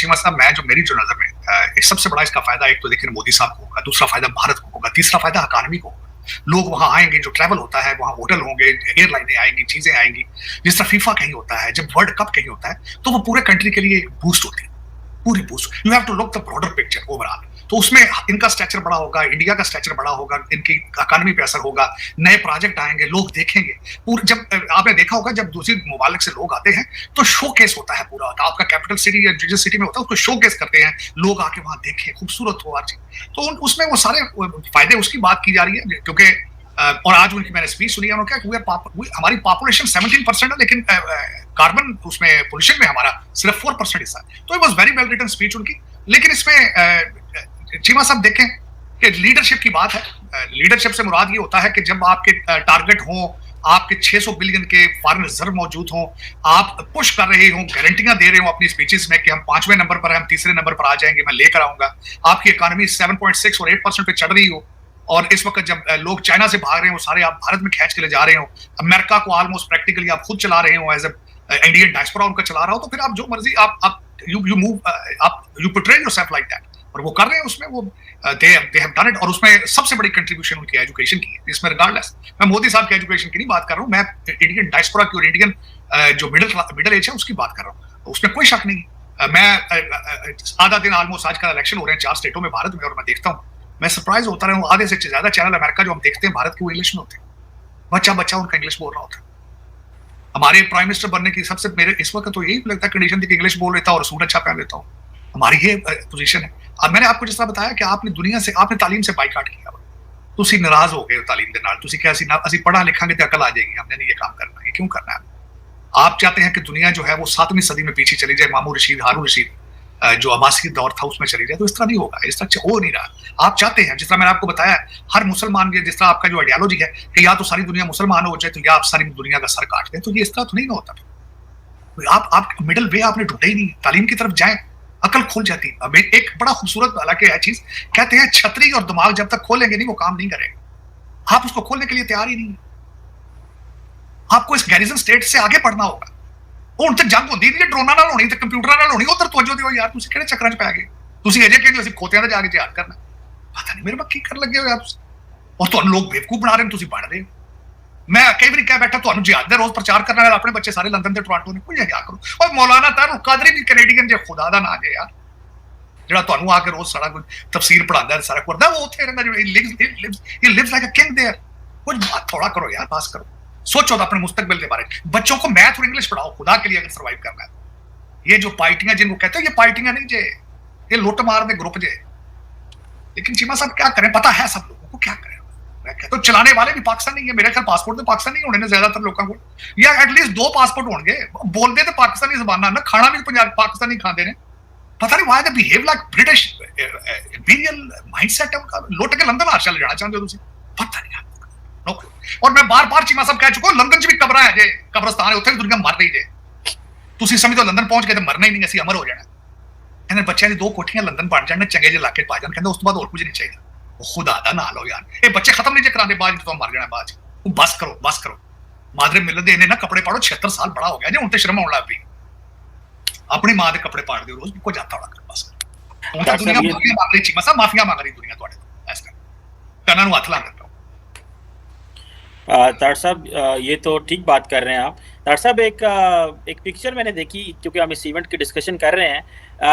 चीमा साहब, मैं जो मेरी जो नजर में सबसे बड़ा इसका फायदा एक तो देखिए मोदी साहब को होगा, दूसरा फायदा भारत को होगा, तीसरा फायदा इकोनॉमी को होगा। लोग वहां आएंगे, जो ट्रैवल होता है वहां होटल होंगे, एयरलाइनें आएंगी, चीजें आएंगी। जिस तरह फीफा कहीं होता है, जब वर्ल्ड कप कहीं होता है, तो वो पूरे कंट्री के लिए एक बूस्ट होती है, पूरी boost. You have to look the broader picture overall. तो उसमें इनका स्ट्रक्चर बड़ा होगा, इंडिया का स्ट्रक्चर बड़ा होगा, इनकी इकोनॉमी पे असर होगा, नए प्रोजेक्ट आएंगे, लोग देखेंगे। पूरे जब आपने देखा होगा जब दूसरी मुमालिक से लोग आते हैं तो शोकेस होता है पूरा, आपका कैपिटल सिटी या जिस सिटी में होता है उसको शोकेस करते हैं, लोग आके वहां देखें, खूबसूरत हो हर चीज। तो उसमें वो सारे फायदे उसकी बात की जा रही है, क्योंकि और आज उनकी मैंने स्पीच सुनी है, उन्होंने कहा हमारी पॉपुलेशन 17% है, लेकिन कार्बन उसमें पोल्यूशन में हमारा सिर्फ 4% हिस्सा है। तो it was very well written speech उनकी। लेकिन इसमें चीमा साहब देखें कि लीडरशिप की बात है। लीडरशिप से मुराद ये होता है कि जब आपके टारगेट हो, आपके 600 बिलियन के फॉरेन रिजर्व मौजूद हो, आप पुश कर रहे हो, गारंटियां दे रहे हो अपनी स्पीचेस में कि हम 5वें नंबर पर हैं, हम तीसरे नंबर पर आ जाएंगे, मैं लेकर आऊंगा, आपकी इकोनॉमी 7.6 और 8% पे चढ़ रही हो, और इस वक्त जब लोग चाइना से भाग रहे हो, सारे आप भारत में खींच के ले जा रहे हो, अमेरिका को ऑलमोस्ट प्रैक्टिकली आप खुद चला रहे हो, एज इंडियन डायस्पोरा उनका चला रहा हो, तो फिर आप जो मर्जी आप you portray yourself like that, और वो कर रहे हैं। उसमें वो दे हैव डन इट। और उसमें सबसे बड़ी कंट्रीब्यूशन उनकी एजुकेशन की है, इसमें रिगार्डलेस मैं मोदी साहब की एजुकेशन की नहीं बात कर रहा हूँ, मैं इंडियन डायस्पोरा की और इंडियन जो मिडिल एज है उसकी बात कर रहा हूँ। उसमें कोई शक नहीं। मैं आधा दिन ऑलमोस्ट आज का इलेक्शन हो रहे हैं 4 स्टेटों में भारत में, और मैं देखता हूँ, मैं सरप्राइज होता रहा हूँ, आधे से ज्यादा चैनल अमेरिका जो हम देखते हैं भारत के वो इंग्लिश में होते हैं, बच्चा बच्चा उनका इंग्लिश बोल रहा होता है। हमारे प्राइम मिनिस्टर बनने की सबसे मेरे इस वक्त तो यही लगता है कंडीशन थी कि इंग्लिश बोल लेता और सूट अच्छा पहन लेता हूँ, हमारी ये पोजीशन है। अब मैंने आपको जिस तरह बताया कि आपने दुनिया से, आपने तालीम से बाइकाट किया, तुसी नाराज हो गए तालीम के नाल, तुसी क्या असि पढ़ा लिखांगे तो अकल आ जाएगी, हमने नहीं ये काम करना, ये क्यों करना है? आप चाहते हैं कि दुनिया जो है वो 7वीं सदी में पीछे चली जाए, मामू रशीद, हारून रशीद जो अब्बासी दौर था उसमें चली जाए, तो इस तरह नहीं होगा, इस तरह हो नहीं रहा। आप चाहते हैं, जिस तरह मैंने आपको बताया, हर मुसलमान के जिस तरह आपका जो आइडियोलॉजी है कि या तो सारी दुनिया मुसलमान हो जाए, तो या आप सारी दुनिया का सर काट दें, तो ये इस तरह तो नहीं होता। आप मिडिल वे आपने ढूंढे ही नहीं, तालीम की तरफ जाएं, अकल खुल जाती। अब एक बड़ा खूबसूरत हालांकि है चीज, कहते हैं छतरी और दिमाग जब तक खोलेंगे नहीं वो काम नहीं करेगा। आप उसको खोलने के लिए तैयार ही नहीं, आपको इस गैरिजन स्टेट से आगे बढ़ना होगा। ਹੁਣ ਤੇ ਜੰਗ ਹੁੰਦੀ ਨਹੀਂ, ਡਰੋਨਾਂ ਨਾਲ ਹੋਣੀ ਤੇ ਕੰਪਿਊਟਰਾਂ ਨਾਲ ਹੋਣੀ, ਉਧਰ ਤਵੱਜੋ ਦਿਓ ਯਾਰ, ਤੁਸੀਂ ਕਿਹੜੇ ਚੱਕਰਾਂ 'ਚ ਪੈ ਗਏ? ਤੁਸੀਂ ਅਜੇ ਕਹਿੰਦੇ ਅਸੀਂ ਖੋਤਿਆਂ ਤੇ ਜਾ ਕੇ ਜਿਹਾਦ ਕਰਨਾ, ਪਤਾ ਨਹੀਂ ਮੇਰੇ ਵੱਲ ਕੀ ਕਰਨ ਲੱਗੇ ਹੋ ਯਾਰ ਤੁਸੀਂ, ਔਰ ਤੁਹਾਨੂੰ ਲੋਕ ਬੇਵਕੂਫ ਬਣਾ ਰਹੇ ਨੇ, ਤੁਸੀਂ ਬਣ ਰਹੇ ਹੋ। ਮੈਂ ਕਈ ਵਾਰੀ ਕਹਿ ਬੈਠਾ ਤੁਹਾਨੂੰ ਜਿਹਾਦ ਦਾ ਰੋਜ਼ ਪ੍ਰਚਾਰ ਕਰਨ ਵਾਲੇ ਆਪਣੇ ਬੱਚੇ ਸਾਰੇ ਲੰਡਨ ਤੇ ਟੋਰਾਂਟੋ ਨੇ, ਕੋਈ ਜਾ ਕਰੋ। ਓਏ ਮੌਲਾਨਾ ਤਾਰੂ ਕਾਦਰੀ ਵੀ ਕੈਨੇਡੀਅਨ ਜੇ ਖੁਦਾ ਦਾ ਨਾਂ ਜੇ ਯਾਰ, ਜਿਹੜਾ ਤੁਹਾਨੂੰ ਆ ਕੇ ਰੋਜ਼ ਸਾਰਾ ਕੁਝ ਤਫਸੀਰ ਪੜਾਉਂਦਾ ਸਾਰਾ ਕਰਦਾ, ਉਹ ਉੱਥੇ ਰਹਿੰਦਾ, ਜਿਹੜਾ he lives like a king there। ਕੁਝ ਥੋੜਾ ਕਰੋ यार, पास करो, सोचो तो अपने मुस्तकबिल के बारे में। बच्चों को मैथ और इंग्लिश पढ़ाओ खुदा के लिए, अगर सर्वाइव करना है। ये जो पार्टियां जिनको कहते हैं, ये पार्टियां नहीं जे, ये लुट मार दे ग्रुप जे। लेकिन चीमा साहब क्या करें, पता है सब लोगों को, क्या करें। मैं कहता हूं चलाने वाले भी पाकिस्तान नहीं है, मेरे ख्याल पासपोर्ट तो पाकिस्तान नहीं होने ज्यादातर लोगों को, या एटलीस्ट 2 पासपोर्ट होंगे, बोलते तो पाकिस्तानी जबाना ना, खाना भी पंजाब पाकिस्तानी खाते हैं। पता नहीं why they behave like British imperial mindset है उनका। लुट के लंदन हार चल जाना चाहते हो तुम, पता नहीं। और मैं बार बार चीमा साहब कह चुका हूं, लंदन च भी कब्र है जे, कब्रस्तान है, उत्थे भी दुनिया मर रही जे। तुसी समझो लंदन पहुंच के तो मरना ही नहीं, असि अमर हो जाना। कहंदे बच्चों दी 2 कोठियां लंदन बन जाने, चंगे जे इलाके पा जान, कहंदे उस तो बाद और कुछ नहीं चाहिए। वो खुदा दा ना लो यार, ये बच्चे खत्म नहीं जे करांदे बाद तो मर जाना बाद। बस करो, बस करो। मादरे मिलत दे इन्हें ना कपड़े पाड़ो, 76 साल बड़ा हो गया जे, हुण ते शर्म आउण लग पई। अपनी मां दे कपड़े पाड़ दियो रोज, को जाता होड़ा कर बस। हुण तां दुनिया माफिया मांग रही, चीमा साहब माफिया मांग रही दुनिया तुहाडे तो, ऐस कर कन्नां नूं हत्थ ला के। तार साहब ये तो ठीक बात कर रहे हैं आप। तार साहब एक पिक्चर मैंने देखी, क्योंकि हम इस इवेंट की डिस्कशन कर रहे हैं,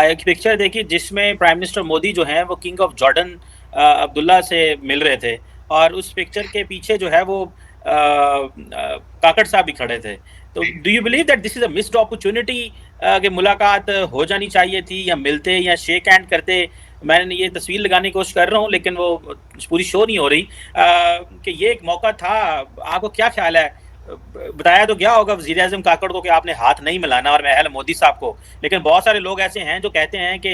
एक पिक्चर देखी जिसमें प्राइम मिनिस्टर मोदी जो हैं वो किंग ऑफ जॉर्डन अब्दुल्ला से मिल रहे थे, और उस पिक्चर के पीछे जो है वो काकड़ साहब भी खड़े थे। तो do you believe that this is a missed opportunity कि मुलाकात हो जानी चाहिए थी, या मिलते या शेक हैंड करते? मैंने ये तस्वीर लगाने की कोशिश कर रहा हूँ, लेकिन वो पूरी शो नहीं हो रही कि ये एक मौका था। आपको क्या ख्याल है? बताया तो क्या होगा वज़ीर आज़म काकड़ को कि आपने हाथ नहीं मिलाना, और महल मोदी साहब को, लेकिन बहुत सारे लोग ऐसे हैं जो कहते हैं कि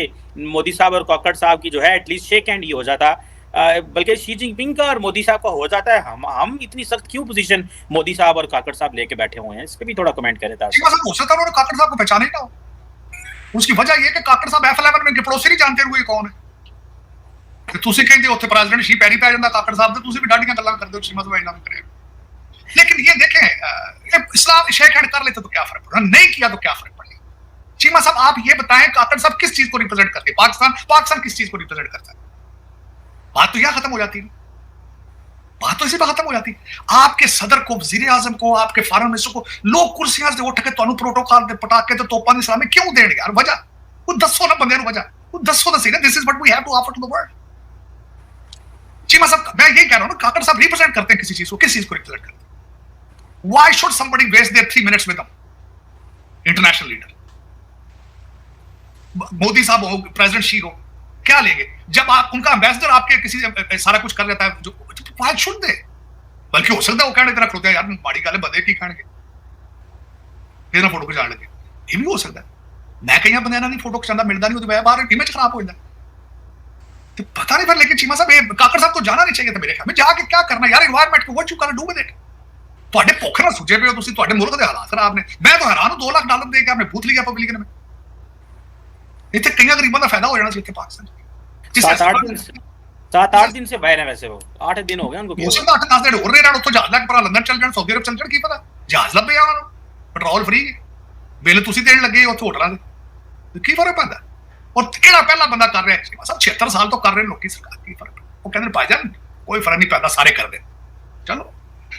मोदी साहब और काकड़ साहब की जो है एटलीस्ट शेक हैंड ही हो जाता, बल्कि शी जिनपिंग का और मोदी साहब का हो जाता है। हम इतनी सख्त क्यों पोजीशन मोदी साहब और काकड़ साहब लेके बैठे हुए हैं? इस पे भी थोड़ा कमेंट करें। हो सकता है काकड़ साहब को पहचाने ही ना हो। उसकी वजह ये कि काकड़ साहब F11 में पड़ोसी नहीं जानते हुए कौन है। ਤੇ ਤੁਸੀਂ ਕਹਿੰਦੇ ਉੱਥੇ प्रेसिडेंट शी पैरी पै ਜਾਂਦਾ काकड़ साहब, ਤੁਸੀਂ भी डाडियां गल्लां करते हो, चीमा साहब इतना करे। लेकिन ये देखें, इस्लाम शेक हैंड कर लेते तो क्या फर्क पड़ा, नहीं किया तो क्या फर्क पड़ेगा। चीमा साहब आप ये बताएं काकड़ साहब किस चीज को रिप्रेजेंट करते हैं? पाकिस्तान किस चीज को रिप्रेजेंट करता है? बात तो यहां खत्म हो जाती है, बात तो इसी पर खत्म हो जाती है। आपके सदर को, वजीर आजम को, आपके फॉरेन मिनिस्टर को लोग कुर्सियां से उठ के तुहानू प्रोटोकॉल दे पटाके ते तोपां दी सलामी क्यों देणगे यार? वजह वो दसो ना बंदे नू, वजह वो दसो दा सी ना, this is what we have to offer to the world. Cheema साहब मैं यही कह रहा हूं ना, काकड़ साहब रिप्रेजेंट करते हैं किसी चीज को, किस चीज को रिप्रेजेंट करते हैं? Why should somebody waste their 3 minutes with them? International leader Modi साहब हो, प्रेसिडेंट शी हो, क्या लेंगे जब आप उनका एम्बेसडर आपके किसी सारा कुछ कर लेता है? जो व्हाई शुड दे? बल्कि हो सकता है वो कहने तेरा खड़ोते यार माड़ी गल बंदे की कहणगे तेरा फोटो खिचाण लगे, ये भी हो सकता है। मैं कई बंदे नहीं फोटो खिचांदा मिलता नहीं, वो बाहर इमेज खराब हो जाता तो पता नहीं। पर लेकिन चीमा साहब काकड़ साहब को जाना नहीं चाहिए था मेरे ख्याल में, जाके क्या करना यार एनवायरनमेंट को, what you can do with it? ਤੁਹਾਡੇ ਭੁੱਖ ਨਾਲ ਸੁੱਜੇ ਪਏ ਹੋ ਤੁਸੀਂ, ਤੁਹਾਡੇ ਮੁਲਕ ਦੇ ਹਾਲਾਤ ਖਰਾਬ ਨੇ। ਮੈਂ ਤਾਂ ਹੈਰਾਨ ਹਾਂ $2 ਲੱਖ ਦੇ ਕੇ ਆਪਨੇ ਬੂਥ ਲਿਆ ਪਬਲਿਕ ਨੇ। ਇੱਥੇ ਕਈਆਂ ਗਰੀਬਾਂ ਦਾ ਫਾਇਦਾ ਹੋ ਜਾਣਾ ਸੀ ਇੱਥੇ ਪਾਕਿस्तान 7-8 दिन से बाहर है वैसे, वो 8 दिन हो गए उनको। ਹੋ ਸਕਦਾ 8-10 ਦਿਨ ਹੋਰ ਰਹੇ ਰਹਿਣ ਉੱਥੋਂ, ਜਹਾਜ਼ ਲੈ ਕੇ ਭਰਾ ਲੰਡਨ ਚੱਲ ਜਾਣ, ਸਾਊਦੀ ਅਰਬ ਚੱਲ ਜਾਣ, ਕੀ ਪਤਾ ਜਹਾਜ਼ ਲੱਭੇ ਆ ਉਹਨਾਂ ਨੂੰ, ਪੈਟਰੋਲ ਫ੍ਰੀ, ਬਿੱਲ ਤੁਸੀਂ ਦੇਣ ਲੱਗੇ ਉੱਥੇ ਹੋਟਲਾਂ ਦੇ, ਕੀ ਫਰਕ ਪੈਂਦਾ? ਔਰ ਕਿਹੜਾ ਪਹਿਲਾ ਬੰਦਾ ਕਰ ਰਿਹਾ? ਸਭ 76 ਸਾਲ ਤੋਂ ਕਰ ਰਹੇ ਲੋਕੀ ਸਰਕਾਰ, ਕੀ ਫਰਕ? ਉਹ ਕਹਿੰਦੇ ਭਾਈजान कोई फर्क नहीं पैदा, सारे कर दे चलो।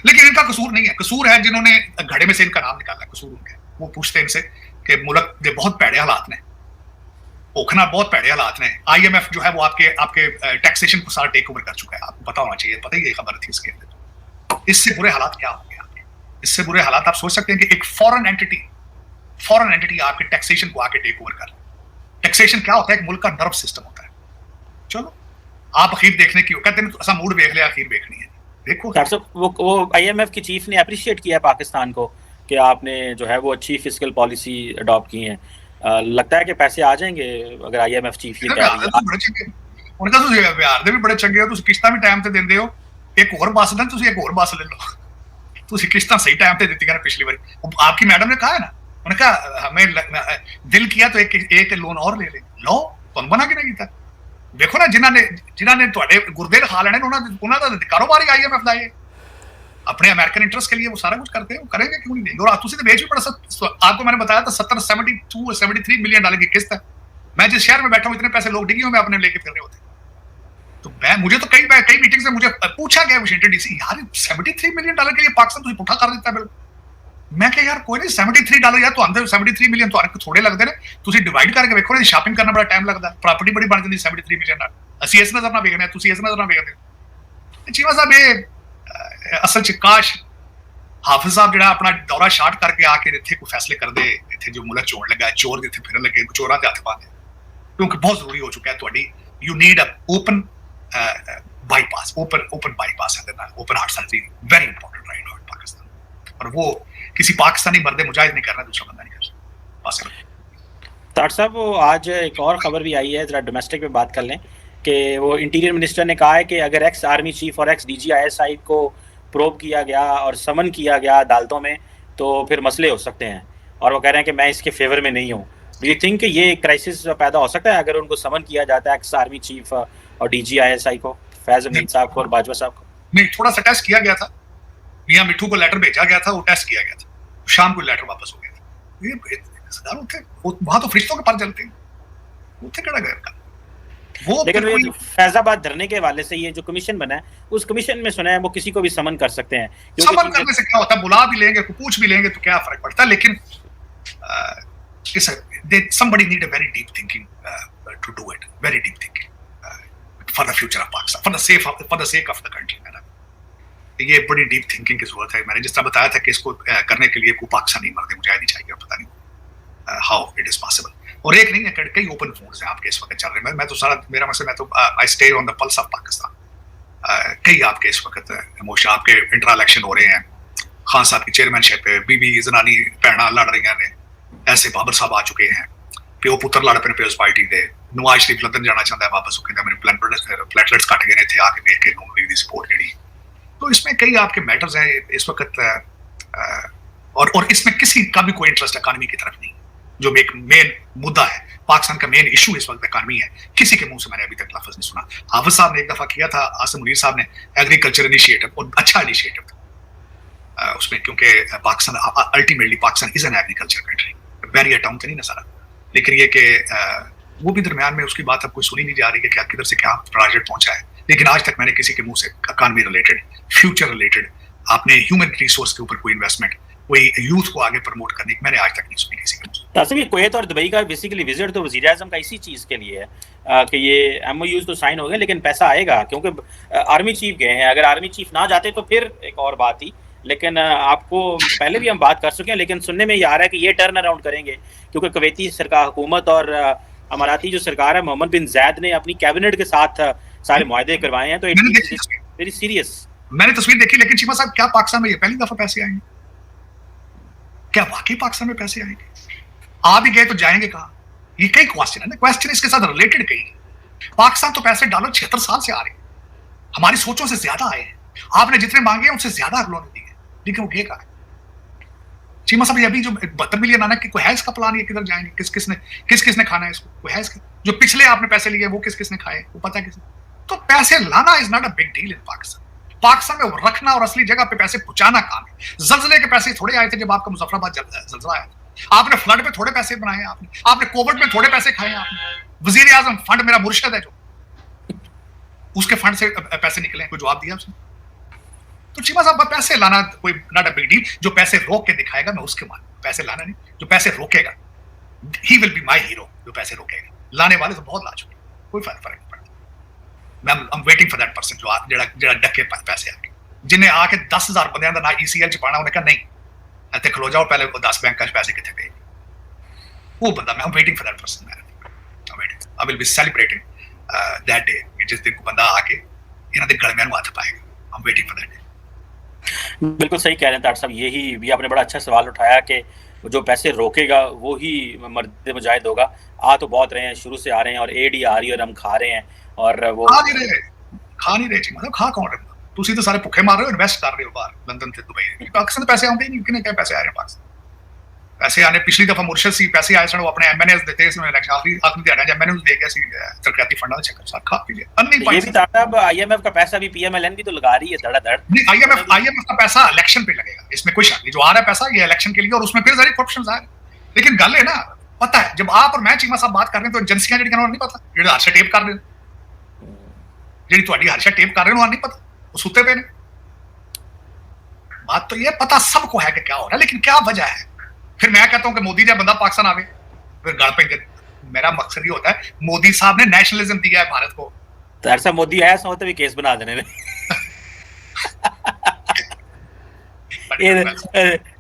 लेकिन इनका कसूर नहीं है, कसूर है जिन्होंने घड़े में से इनका नाम निकाला, कसूर उनका है। वो पूछते हैं इनसे कि मुल्क के बहुत पैड़े हालात ने, ओखना बहुत पैड़े हालात ने, IMF जो है वो आपके टैक्सेशन को सारा टेक ओवर कर चुका है, आपको पता होना चाहिए, पता ही ये खबर थी इसके अंदर। इससे बुरे हालात क्या होंगे आपके? इससे बुरे हालात आप सोच सकते हैं कि एक फॉरेन एंटिटी आपके टैक्सेशन को आके टेक ओवर कर। टैक्सेशन क्या होता है? एक मुल्क का नर्व सिस्टम होता है। चलो आप अखीर देखने की कहते हैं ऐसा मूड देख लिया, अखीर देखनी है, देखो। वो IMF की चीफ ने अप्रिशिएट किया पाकिस्तान को कि आपने जो है वो अच्छी फिस्कल पॉलिसी अडॉप्ट की है। लगता है कि पैसे आ जाएंगे अगर IMF चीफ ये कह रही है। बड़े चंगे उनका ਤੁਸੀਂ ਬਿਹਾਰ ਦੇ ਵੀ ਬੜੇ ਚੰਗੇ ਹੋ, ਤੁਸੀਂ ਕਿਸ਼ਤਾਂ ਵੀ ਟਾਈਮ ਤੇ ਦਿੰਦੇ ਹੋ, ਇੱਕ ਹੋਰ ਬੱਸ ਦਾ ਤੁਸੀਂ ਇੱਕ ਹੋਰ ਬੱਸ ਲੈ ਲਓ, ਤੁਸੀਂ ਕਿਸ਼ਤਾਂ ਸਹੀ ਟਾਈਮ ਤੇ ਦਿੱਤੀਆਂ ਨੇ ਪਿਛਲੀ ਵਾਰੀ। आपकी मैडम ने कहा है ना, उन्होंने कहा हमें दिल किया तो एक लोन और ले ले लो, तुम बना के नहीं किया। देखो ना जिन्होंने ਤੁਹਾਡੇ ਗੁਰਦੇ ਰਖਾ ਲੈਣੇ ਉਹਨਾਂ ਦਾ ਕਾਰੋਬਾਰ ਹੀ IMF ਦਾ ਹੈ, अपने अमेरिकन इंटरेस्ट के लिए वो सारा कुछ करते हैं, वो करेंगे क्यों नहीं देंगे? और तुझे तो बेच भी पड़ा, आपको मैंने बताया था 73 मिलियन डॉलर की किस्त है। मैं जिस शहर में बैठा हूँ इतने पैसे लोग डिग्गियों में अपने लेके फिर रहे होते। तो मुझे तो कई मीटिंग से मुझे पूछा गया वाशिंगटन DC, यार 73 मिलियन डॉलर के लिए पाकिस्तान तुझे पुठा कर देता है बिल्कुल। मैं क्या यार कोई नहीं, 73 डॉलर यार तो अंदर 73 मिलियन तो थोड़े लगते हैं, तुझे डिवाइड करके देखो ना, शॉपिंग करना बड़ा टाइम लगता है, प्रॉपर्टी बड़ी बन जाती 73 मिलियन डॉलर। ਅਸੀਂ ਇਸ ਨਜ਼ਰ ਨਾਲ ਵੇਖਦੇ ਹਾਂ, ਤੁਸੀਂ ਇਸ ਨਜ਼ਰ ਨਾਲ ਵੇਖਦੇ ਹੋ। ਚੀਮਾ ਸਾਹਿਬ ਇਹ ਅਸਲ ਚ ਕਾਸ਼ ਹਾਫਿਜ਼ ਸਾਹਿਬ ਜਿਹੜਾ ਆਪਣਾ ਦੌਰਾ ਸ਼ਾਰਟ ਕਰਕੇ ਆ ਕੇ ਇੱਥੇ ਕੋਈ ਫੈਸਲੇ ਕਰਦੇ, ਇੱਥੇ ਜੋ ਮੁਲਕ ਚੋਣ ਲੱਗਾ, ਚੋਰ ਜਿੱਥੇ ਫਿਰਨ ਲੱਗੇ, ਚੋਰਾਂ ਤੇ ਹੱਥ ਪਾਉਂਦੇ, ਕਿਉਂਕਿ ਬਹੁਤ ਜ਼ਰੂਰੀ ਹੋ ਚੁੱਕਾ ਹੈ ਤੁਹਾਡੀ, you need a open bypass, open bypass है ना, open heart surgery very important right now in Pakistan, और वो किसी पाकिस्तानी मर्द मुजाहिद नहीं करना, दूसरा बंदा नहीं कर सकता। तार साहब वो आज एक और खबर भी आई है, जरा डोमेस्टिक पे बात कर लें, कि वो इंटीरियर मिनिस्टर ने कहा है कि अगर एक्स आर्मी चीफ और एक्स DG ISI को प्रोब किया गया और समन किया गया अदालतों में तो फिर मसले हो सकते हैं, और वो कह रहे हैं कि मैं इसके फेवर में नहीं हूँ। डू यू थिंक कि ये क्राइसिस पैदा हो सकता है अगर उनको समन किया जाता है एक्स आर्मी चीफ और DG ISI को, फैज अमीन साहब को और बाजवा साहब को? नहीं, थोड़ा सा टेस्ट किया गया था, मियां मिठू को लेटर भेजा गया था, वो टेस्ट किया गया था, शाम को लेटर वापस हो गया था। वहां तो फरिश्तों के पर चलते हैं, उठे कड़ा गया वो। लेकिन फैजाबाद धरने के हवाले से ये जो कमीशन बना है, उस कमीशन में सुना है वो किसी को भी समन कर सकते हैं। समन करने से क्या होता है, बुला भी लेंगे, पूछ भी लेंगे तो क्या फर्क पड़ता है। लेकिन somebody need a very deep thinking to do it, very deep thinking for the future of Pakistan, for the sake of the country। ये बड़ी डीप थिंकिंग की जरूरत है। मैंने जिस तरह बताया था कि इसको करने के लिए कोई पाकिस्तानी मर्द मुजाहिद नहीं चाहिए, पता नहीं हाउ इट इज पॉसिबल। और एक नहीं है, कई ओपन फोर्स हैं आपके इस वक्त चल रहे हैं। मैं तो सारा मेरा मसला, मैं तो I stay on the pulse of Pakistan. कई आपके इस वक्त इमोशन, आपके इंटर इलेक्शन हो रहे हैं, खान साहब की चेयरमैनशिप पे बीबी जनानी भैना लड़ रही हैं, ऐसे बाबर साहब आ चुके हैं, प्यो पुत्र लड़ पे पीपल्स पार्टी दे, नवाज शरीफ लंदन जाना चाहता है वापस, कहता मेरे प्लेटलेट्स घट गए थे आके देख के नून लीग दी सपोर्ट जेडी। तो इसमें कई आपके मैटर्स हैं इस वक्त, और इसमें किसी का भी कोई इंटरेस्ट इकानमी की तरफ नहीं, जो एक मेन मुद्दा है पाकिस्तान का, मेन इशू इस वक्त इकानमी है। किसी के मुंह से मैंने अभी तक लफ्ज नहीं सुना। हाफिज साहब ने एक दफा किया था, आसिम मुनीर साहब ने, एग्रीकल्चर इनिशिएटिव, और अच्छा इनिशिएटिव था उसमें, क्योंकि Pakistan ultimately Pakistan is an agriculture country, barrier town तो नहीं ना सारा। लेकिन ये कि वो भी दरमियान में उसकी बात अब कोई सुनी नहीं जा रही है कि किधर से क्या प्रोजेक्ट पहुंचा है। लेकिन आज तक मैंने किसी के मुंह से इकॉनमी रिलेटेड, फ्यूचर रिलेटेड, आपने ह्यूमन रिसोर्स के ऊपर कोई इन्वेस्टमेंट, कोई यूथ को आगे प्रमोट करने की मैंने आज तक नहीं सुनी किसी के मुंह से। तासिफ, ये कुवैत और दुबई का बेसिकली विजिट तो वज़ीर आज़म का इसी चीज़ के लिए है कि ये एमओयूज़ तो साइन हो गए, लेकिन पैसा आएगा क्योंकि आर्मी चीफ गए हैं। अगर आर्मी चीफ ना जाते तो फिर एक और बात थी, लेकिन आपको पहले भी हम बात कर चुके हैं, लेकिन सुनने में ये आ रहा है कि ये टर्न अराउंड करेंगे क्योंकि कुवैती सरकार हुकूमत और अमाराती जो सरकार है मोहम्मद बिन ज़ायद ने अपनी कैबिनेट के साथ सारे मुआहदे करवाए हैं, तो इट इज वेरी सीरियस। मैंने तस्वीर देखी, लेकिन चीमा साहब क्या पाकिस्तान में ये पहली दफा पैसे आएंगे? क्या वाकई पाकिस्तान में पैसे आएंगे? आ भी गए तो जाएंगे कहाँ? ये कई क्वेश्चन है ना, क्वेश्चन इसके साथ रिलेटेड कई है। पाकिस्तान तो पैसे डॉलर 76 साल से आ रहे हैं, हमारी सोचों से ज्यादा आए हैं। आपने जितने मांगे उनसे ज्यादा अगलों ने दिए, लेकिन वो कहा चीमा साहब अभी जो 72 मिलियन आना कि कोई है इसका प्लान? ये किधर जाएंगे? किस किसने खाना है इसको? कोई है इसका? जो पिछले आपने पैसे लिए वो किस किसने खाए वो पता है किसी? तो पैसे लाना is not a big deal in Pakistan. Pakistan में रखना और असली जगह पे पैसे पहुंचाना काम है। जल्जले के पैसे थोड़े आए थे जब आपका मुजफ्फराबाद जल्जला आया था। आपने फ्लड पे थोड़े पैसे बनाए, आपने कोविड में थोड़े पैसे खाए, आपने वजीर आजम फंड मेरा मुर्शद है जो उसके फंड से पैसे निकले, कोई जवाब दिया उसने? तो चीमा साहब पैसे लाना कोई नॉट अ बिग डील। जो पैसे रोक के दिखाएगा मैं उसके मान, पैसे लाना नहीं, जो पैसे रोकेगा he will be my hero. जो पैसे रोकेगा, लाने वाले तो बहुत ला चुके, कोई फर्क नहीं पड़ता। मैं I am waiting for that person जो जरा डके पैसे आके, जिन्हें आके 10,000 बंदे ना ईसीएल च पाना, उन्हें कहा नहीं इतने खलो जाओ पहले 10 बैंक पैसे कितने गए, वो बंदा। मैं waiting for that person, I will be celebrating that day, जिस दिन बंदा आके इन्हां दे गल में हाथ पाएगा। I am waiting for that day. बिल्कुल सही कह रहे हैं तार साहब, यही भी आपने बड़ा अच्छा सवाल उठाया कि जो पैसे रोकेगा वो ही मर्द मुजाहिद होगा। आ तो बहुत रहे हैं, शुरू से आ रहे हैं, और एड ही आ रही है और हम खा रहे हैं, और वो खा नहीं रहे मतलब खा कौन रहे? तुसी तो सारे भुखे मार रहे हो, इन्वेस्ट कर रहे हो बाहर लंदन से दुबई। पाकिस्तान तो पैसे आते ही नहीं, कितने क्या पैसे आ रहे हैं पाकिस्तान? पैसे आने पिछली दफा मुर्शद सी पैसे आए सन, वो अपने एमएनएस देते हैं, इसमें इलेक्शन आखिरी दिहाड़ा जब एमएनएस दे गया सी तरक्याती फंडा चक्कर साथ खा पी लिया। अन्नी ये भी साहब आईएमएफ का पैसा भी पीएमएलएन भी तो लगा रही है धड़ाधड़। नहीं, आईएमएफ का पैसा इलेक्शन पे लगेगा, इसमें कोई शक नहीं। जो आ रहा है पैसा ये इलेक्शन के लिए, और उसमें फिर सारी करप्शन आ रही। लेकिन गल है ना, पता है जब आप और मैं चीमा साहब बात कर रहे हैं तो एजेंसियां जेडी नहीं पता, जेडे हर्षा टेप कर रहे हैं, जेडी ਤੁਹਾਡੀ हर्षा टेप कर रहे हैं, नहीं पता, वो सुते पे ने। बात तो ये पता सबको है कि क्या हो रहा है, लेकिन क्या वजह है? फिर मैं कहता हूं कि मोदी जब बंदा पाकिस्तान आवे फिर गल पे। मेरा मकसद ये होता है, मोदी साहब ने नेशनलिज्म दिया है भारत को। तो ऐसा मोदी आया समझते भी केस बना देने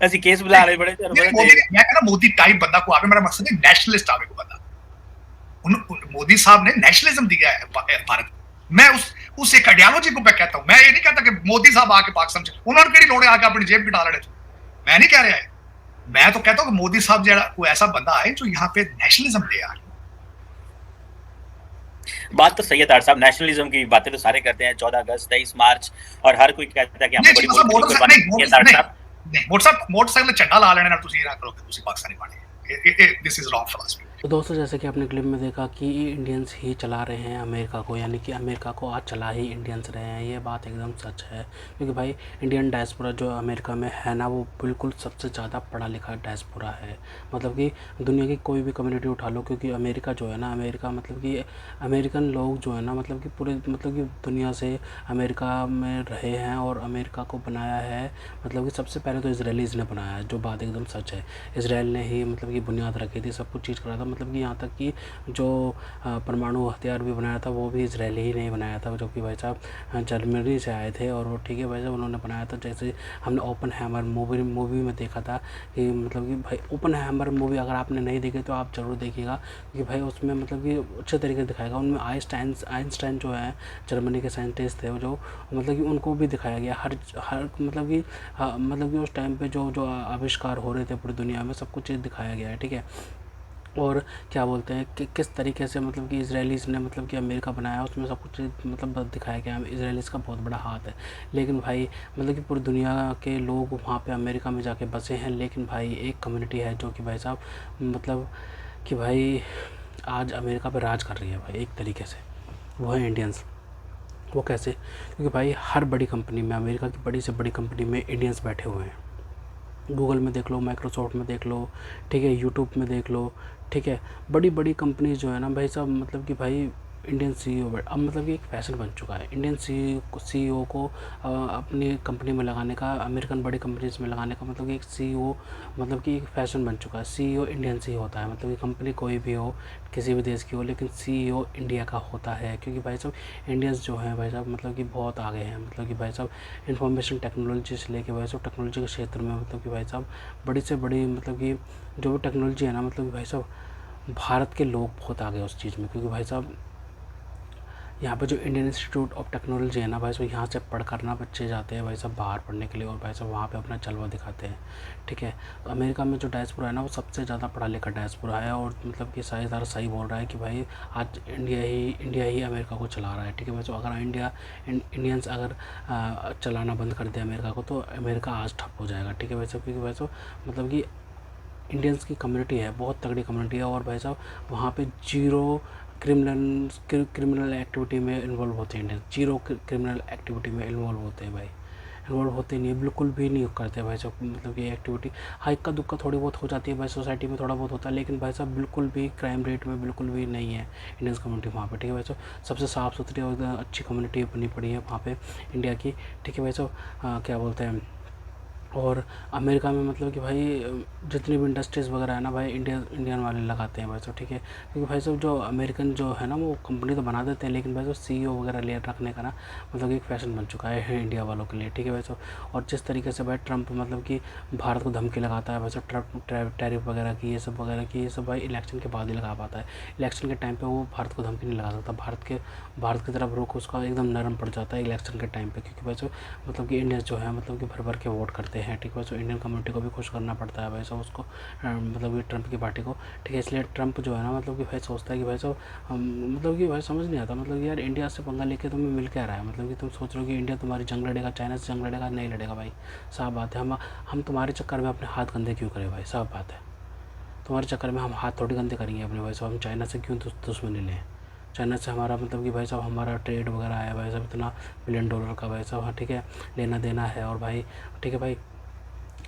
ऐसी केस बना रहे बड़े मैं कहना मोदी टाइप बंदा को आवे, मेरा मकसद है नेशनलिस्ट आवे को बंदा। मोदी साहब ने नेशनलिज्म दिया है भारत। मैं उस एक आइडियोलॉजी को मैं कहता हूं। मैं ये नहीं कहता कि मोदी साहब आके पाकिस्तान से उन्होंने केड़ी लोड़ आके अपनी जेब कटा लेने, मैं नहीं कह रहा है। मैं तो कहता हूं कि मोदी साहब जरा कोई ऐसा बंदा आए जो यहाँ पे नेशनलिज्म दे यार। बात तो सही है तार साहब, नेशनलिज्म की बातें तो सारे करते हैं, 14 अगस्त 23 मार्च, और हर कोई कहता है कि हमने बड़ी मोटरसाइकिल झंडा ला लेने तुसी ना करो कि तुसी पाकिस्तानी बने। This is wrong philosophy. तो दोस्तों, जैसे कि आपने क्लिप में देखा कि इंडियंस ही चला रहे हैं अमेरिका को, यानी कि अमेरिका को आज चला ही इंडियंस रहे हैं। ये बात एकदम सच है, क्योंकि भाई इंडियन डायस्पोरा जो अमेरिका में है ना, वो बिल्कुल सबसे ज़्यादा पढ़ा लिखा डायस्पोरा है। मतलब कि दुनिया की कोई भी कम्युनिटी उठा लो, क्योंकि अमेरिका जो है ना, अमेरिका मतलब कि अमेरिकन लोग जो है ना, मतलब कि पूरे मतलब कि दुनिया से अमेरिका में रहे हैं और अमेरिका को बनाया है। मतलब कि सबसे पहले तो इसराइलीज़ ने बनाया है, जो बात एकदम सच है। इसराइल ने ही मतलब कि बुनियाद रखी थी, सब कुछ चीज़ करा था। मतलब कि यहाँ तक कि जो परमाणु हथियार भी बनाया था वो भी इसराइली ही नहीं बनाया था, जो कि भाई साहब जर्मनी से आए थे। और वो ठीक है भाई साहब, उन्होंने बनाया था। जैसे हमने ओपन हैमर मूवी में देखा था कि मतलब कि भाई ओपन हैमर मूवी अगर आपने नहीं देखी तो आप ज़रूर देखिएगा, क्योंकि भाई उसमें मतलब कि अच्छे तरीके से दिखाएगा। उनमें आइंस्टाइन जो है जर्मनी के साइंटिस्ट थे, जो मतलब कि उनको भी दिखाया गया। हर मतलब कि उस टाइम पे जो आविष्कार हो रहे थे पूरी दुनिया में, सब कुछ दिखाया गया है, ठीक है। और क्या बोलते हैं कि किस तरीके से मतलब कि इसराइलीज़ ने मतलब कि अमेरिका बनाया, उसमें सब कुछ मतलब दिखाया गया। इसराइलीज़ का बहुत बड़ा हाथ है। लेकिन भाई मतलब कि पूरी दुनिया के लोग वहाँ पे अमेरिका में जाके बसे हैं। लेकिन भाई एक कम्युनिटी है जो कि भाई साहब मतलब कि भाई आज अमेरिका पे राज कर रही है भाई एक तरीके से, वो है इंडियंस। वो कैसे? क्योंकि भाई हर बड़ी कंपनी में, अमेरिका की बड़ी से बड़ी कंपनी में इंडियंस बैठे हुए हैं। गूगल में देख लो, माइक्रोसॉफ्ट में देख लो, ठीक है, यूट्यूब में देख लो, ठीक है। बड़ी बड़ी कंपनीज जो है ना भाई साहब, मतलब कि भाई इंडियन सीईओ अब मतलब कि एक फ़ैशन बन चुका है इंडियन सीईओ को अपनी कंपनी में लगाने का, अमेरिकन बड़ी कंपनीज में लगाने का, मतलब कि एक सीईओ मतलब कि एक फ़ैशन बन चुका है। सीईओ इंडियन से ही होता है, मतलब कि कंपनी कोई भी हो, किसी भी देश की हो, लेकिन सीईओ इंडिया का होता है। क्योंकि भाई साहब इंडियंस जो हैं भाई साहब, मतलब कि बहुत आगे हैं, मतलब कि भाई साहब इंफॉर्मेशन टेक्नोलॉजी से लेके भाई साहब टेक्नोलॉजी के क्षेत्र में, मतलब कि भाई साहब बड़ी से बड़ी, मतलब कि जो भी टेक्नोलॉजी है ना, मतलब कि भाई साहब भारत के लोग बहुत आगे हैं उस चीज़ में। क्योंकि भाई साहब यहाँ पे जो इंडियन इंस्टीट्यूट ऑफ टेक्नोलॉजी है ना भाई साहब, यहाँ से पढ़ कर ना बच्चे जाते हैं भाई साहब बाहर पढ़ने के लिए, और भाई साहब वहाँ पे अपना जलवा दिखाते हैं, ठीक है। तो अमेरिका में जो डायस्पोरा है ना, वो सबसे ज़्यादा पढ़ा लिखा डायस्पोरा है, और मतलब कि साझेदार सही बोल रहा है कि भाई आज इंडिया ही अमेरिका को चला रहा है, ठीक है भाई। तो अगर इंडियंस अगर चलाना बंद कर दे अमेरिका को, तो अमेरिका आज ठप हो जाएगा, ठीक है भाई साहब। क्योंकि भाई साहब मतलब कि इंडियंस की कम्युनिटी है, बहुत तगड़ी कम्युनिटी है, और भाई साहब वहाँ पे जीरो क्रिमिनल एक्टिविटी में इन्वॉल्व होते हैं इंडियंस, जीरो क्रिमिनल एक्टिविटी में इन्वॉल्व होते हैं भाई, इन्वॉल्व होते नहीं है, बिल्कुल भी नहीं करते भाई साहब। मतलब कि एक्टिविटी हाँ इक्का दुक्का थोड़ी बहुत हो जाती है भाई, सोसाइटी में थोड़ा बहुत होता है, लेकिन भाई साहब बिल्कुल भी क्राइम रेट में बिल्कुल भी नहीं है इंडियंस कम्युनिटी वहाँ पे, ठीक है भाई साहब। सबसे साफ़ सुथरी और अच्छी कम्युनिटी बनी पड़ी है वहाँ पे इंडिया की, ठीक है भाई साहब। क्या बोलते हैं, और अमेरिका में मतलब कि भाई जितनी भी इंडस्ट्रीज़ वगैरह है ना भाई, इंडियन वाले लगाते हैं भाई साहब, ठीक है। क्योंकि भाई साहब जो अमेरिकन जो है ना, वो कंपनी तो बना देते हैं, लेकिन भाई साहब सीईओ वगैरह ले रखने का ना, मतलब कि एक फ़ैशन बन चुका है इंडिया वालों के लिए, ठीक है भाई साहब। और जिस तरीके से भाई ट्रम्प मतलब कि भारत को धमकी लगाता है भाई साहब, ट्रम्प टैरिफ वगैरह की, ये सब वगैरह की, ये सब भाई इलेक्शन के बाद ही लगा पाता है। इलेक्शन के टाइम पर वो भारत को धमकी नहीं लगा सकता, भारत की तरफ रुख उसका एकदम नरम पड़ जाता है इलेक्शन के टाइम पर। क्योंकि भाई साहब मतलब कि इंडियंस जो है मतलब कि भर भर के वोट करते हैं, ठीक है। तो इंडियन कम्युनिटी को भी खुश करना पड़ता है भाई साहब उसको, मतलब कि ट्रम्प की पार्टी को, ठीक है। इसलिए ट्रम्प जो है ना, मतलब कि भाई सोचता है कि भाई साहब मतलब कि भाई समझ नहीं आता, मतलब कि यार इंडिया से पंगा लेके तुम्हें मिल क्या रहा है, मतलब कि तुम सोच रहे हो कि इंडिया तुम्हारी जंग लड़ेगा, चाइना से जंग लड़ेगा, नहीं लड़ेगा भाई, साफ बात है। हम तुम्हारे चक्कर में अपने हाथ गंदे क्यों करें भाई, साफ बात है। तुम्हारे चक्कर में हम हाथ थोड़ी गंदे करेंगे अपने भाई साहब, हम चाइना से क्यों दुश्मनी लें। चाइना से हमारा मतलब कि भाई साहब हमारा ट्रेड वगैरह है भाई साहब, इतना $1 बिलियन का भाई साहब, हाँ ठीक है, लेना देना है, और भाई ठीक है भाई,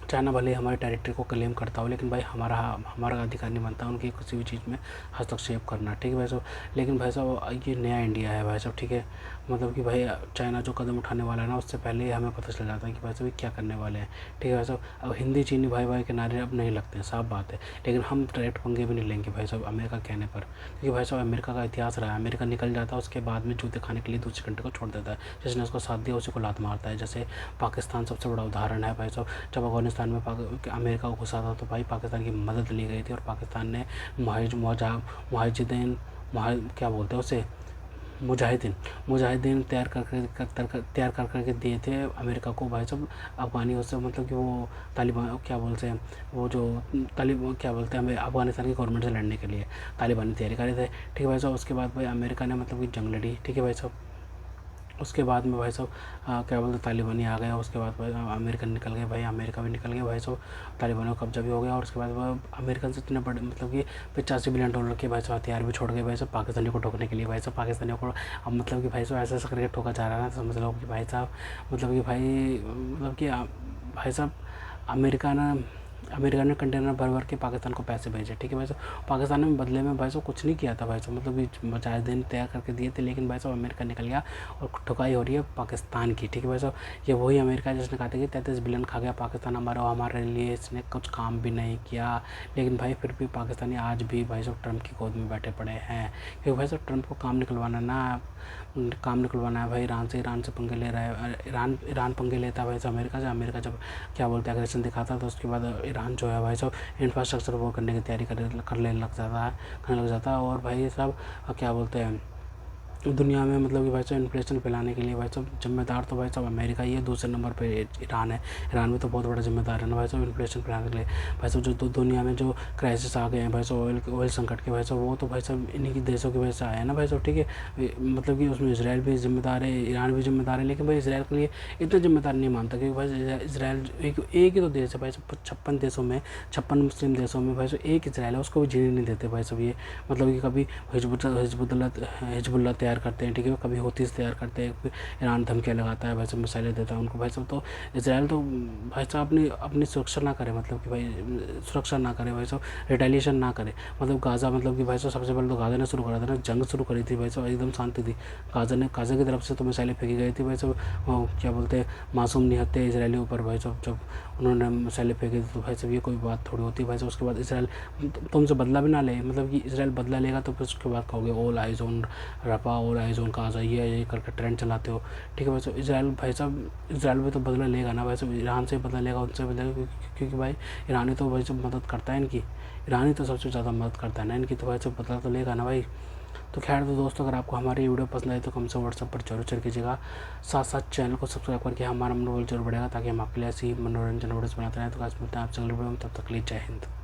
चाइना भले ही हमारी टेरिटरी को क्लेम करता हो, लेकिन भाई हमारा अधिकार नहीं बनता उनकी किसी भी चीज़ में हस्तक्षेप करना, ठीक है भाई साहब। लेकिन भाई साहब ये नया इंडिया है भाई साहब, ठीक है। मतलब कि भाई चाइना जो कदम उठाने वाला है ना, उससे पहले ही हमें पता चल जाता है कि भाई साहब ये क्या करने वाले हैं, ठीक है भाई साहब। अब हिंदी चीनी भाई भाई के नारे अब नहीं लगते हैं, साफ बात है। लेकिन हम डायरेक्ट पंगे भी नहीं लेंगे भाई साहब अमेरिका कहने पर, क्योंकि भाई साहब अमेरिका का इतिहास रहा है, अमेरिका निकल जाता है उसके बाद में जूते खाने के लिए दूसरे कंट्री को छोड़ देता है, जिसने उसको साथ दिया उसी को लात मारता है। जैसे पाकिस्तान सबसे बड़ा उदाहरण है भाई साहब, जब अफगानिस्तान में अमेरिका को घुसा था, तो भाई पाकिस्तान की मदद ली गई थी, और पाकिस्तान ने मुजाहिदीन क्या बोलते हैं उसे, मुजाहिदीन तैयार कर करके दिए थे अमेरिका को भाई साहब, अफगानियों से, मतलब कि वो तालिबान क्या बोलते हैं, वो जो तालिबान क्या बोलते हैं, हमें अफगानिस्तान की गवर्नमेंट से लड़ने के लिए तालिबानी तैयारी कर रहे थे, ठीक है भाई साहब। उसके बाद भाई अमेरिका ने मतलब कि जंग लड़ी, ठीक है भाई साहब। उसके बाद में भाई साहब क्या बोलते हैं, तालिबानी आ गया, उसके बाद भाई अमेरिकन निकल गए भाई, अमेरिका भी निकल गया भाई साहब, तालिबानों का कब्जा भी हो गया, और उसके बाद अमेरिकन से इतने बड़े मतलब कि $85 बिलियन के भाई साहब हथियार भी छोड़ गए भाई साहब पाकिस्तानियों को ठोकने के लिए भाई साहब, पाकिस्तानियों को अब मतलब कि भाई साहब ऐसा ऐसा करके ठोका जा रहा है ना, समझ लो कि भाई साहब मतलब कि मतलब कि भाई साहब अमेरिका ने कंटेनर भर भर के पाकिस्तान को पैसे भेजे, ठीक है भाई साहब। पाकिस्तान ने बदले में भाई साहब कुछ नहीं किया था भाई साहब, मतलब कि मुजाहिदीन तैयार करके दिए थे, लेकिन भाई साहब अमेरिका निकल गया, और ठुकाई हो रही है पाकिस्तान की, ठीक है भाई साहब। ये वही अमेरिका जिसने कहा था कि 33 बिलियन खा गया पाकिस्तान हमारे लिए, इसने कुछ काम भी नहीं किया, लेकिन भाई फिर भी पाकिस्तानी आज भी भाई साहब ट्रम्प की गोद में बैठे पड़े हैं, क्योंकि भाई साहब ट्रम्प को काम निकलवाना है भाई, ईरान से पंगे ले रहा है, ईरान पंगे लेता है भाई साहब अमेरिका से, अमेरिका जब क्या बोलते हैं एग्रेशन दिखाता है, तो उसके बाद ईरान जो है भाई साहब इंफ्रास्ट्रक्चर वो करने की तैयारी करने लग जाता है, और भाई साहब क्या बोलते हैं दुनिया में मतलब कि भाई साहब इन्फ्लेशन फैलाने के लिए भाई साहब जिम्मेदार तो भाई साहब अमेरिका ही है, दूसरे नंबर पे ईरान है। ईरान में तो बहुत बड़ा जिम्मेदार है ना भाई साहब इन्फ्लेशन फैलाने के लिए। भाई साहब जो दुनिया में जो क्राइसिस आ गए हैं भाई साहब ऑयल संकट के भाई साहब, वो तो भाई साहब इन्हीं की देशों की वजह से आया है ना भाई साहब, ठीक है। मतलब कि उसमें इसराइल भी जिम्मेदार है, ईरान भी जिम्मेदार है, लेकिन भाई इसराइल के लिए इतना जिम्मेदार नहीं मानता, क्योंकि भाई इसराइल एक ही तो देश है भाई साहब, 56 मुस्लिम देशों में भाई साहब एक इसराइल है, उसको भी जीने नहीं देते भाई साहब ये, मतलब कि कभी हिजबुल्लाह तैयार करते हैं, ठीक है, कभी हूतीज़ तैयार करते हैं, फिर ईरान धमकियाँ लगाता है, भाई साहब मिसाइलें देता है उनको भाई साहब। तो इसराइल तो भाई साहब अपनी अपनी सुरक्षा ना करे, मतलब कि भाई सुरक्षा ना करे भाई साहब, रिटेलिएशन ना करे। मतलब गाज़ा, मतलब कि भाई साहब सबसे पहले तो गाज़ा ने शुरू करा था ना, जंग शुरू करी थी भाई साहब, एकदम शांति थी। गाज़ा की तरफ से तो मिसाइलें फेंकी गई थी भाई साहब, क्या बोलते हैं, मासूम निहत्थे इसराइलियों पर भाई साहब, जब उन्होंने मिसाइलें फेंकी थी तो भाई साहब ये कोई बात थोड़ी होती है भाई साहब। उसके बाद इसराइल तुमसे बदला भी ना ले, मतलब कि इसराइल बदला लेगा तो फिर उसके बाद कहोगे all eyes on Rafah, all eyes on Gaza, ये करके ट्रेंड चलाते हो, ठीक है भाई साहब। इसराइल भाई साहब, इसराइल भी तो बदला लेगा ना भाई साहब, ईरान से बदला लेगा, उनसे बदला लेगा, क्योंकि भाई ईरानी तो भाई साहब मदद करता है इनकी, ईरानी तो सबसे ज़्यादा मदद करता है ना इनकी, तो भाई साहब बदला तो लेगा ना भाई। तो खैर तो दोस्तों, अगर आपको हमारी वीडियो पसंद आई तो कम से व्हाट्सएप पर जरूर शेयर कीजिएगा, साथ साथ चैनल को सब्सक्राइब करके हमारा मनोबल जरूर बढ़ेगा, ताकि हम आपके लिए ऐसी मनोरंजन वीडियोस बनाते रहें। तो गाइस मिलते हैं आपसे अगली वीडियो में, तब तक के लिए जय हिंद।